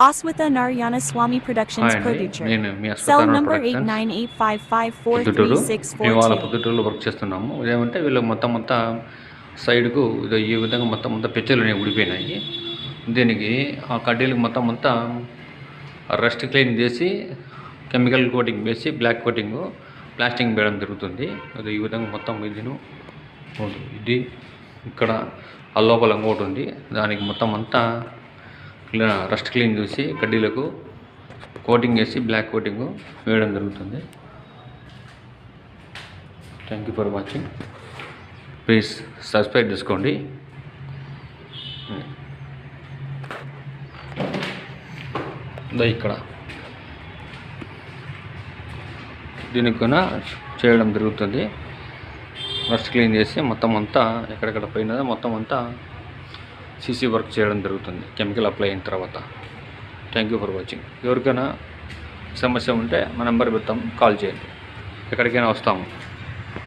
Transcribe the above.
Aswatha Narayana Swami Productions hi అండి, producer. నేను మీ Cell అశ్వత్థారాయణ number productions Proddatur. మేము వాళ్ళ 8985543642. పొద్దుటూరులో వర్క్ చేస్తున్నాము. ఇదేమంటే వీళ్ళు మొత్తం సైడ్కు ఇదో ఈ విధంగా మొత్తం పెచ్చలు అనేవి ఊడిపోయినాయి. దీనికి ఆ కడ్డీలకు మొత్తం రస్ట్ క్లీన్ చేసి కెమికల్ కోటింగ్ వేసి బ్లాక్ కోటింగ్ ప్లాస్టింగ్ వేయడం జరుగుతుంది. అది ఈ విధంగా మొత్తం ఇది ఇక్కడ ఆ లోపల ఇంకోటి ఉంది. దానికి మొత్తం రస్ట్ క్లీన్ చేసి కడ్డీలకు కోటింగ్ వేసి బ్లాక్ కోటింగ్ వేయడం జరుగుతుంది. Thank you for watching. Please subscribe చేసుకోండి. ఇక్కడ దీనికైనా చేయడం జరుగుతుంది. రస్ట్ క్లీన్ చేసి మొత్తం ఎక్కడెక్కడ పోయినదో మొత్తం సీసీ వర్క్ చేయడం జరుగుతుంది కెమికల్ అప్లై అయిన తర్వాత. Thank you for watching. ఎవరికైనా సమస్య ఉంటే మా నెంబర్ పెడతాం, కాల్ చేయండి. ఎక్కడికైనా వస్తాము.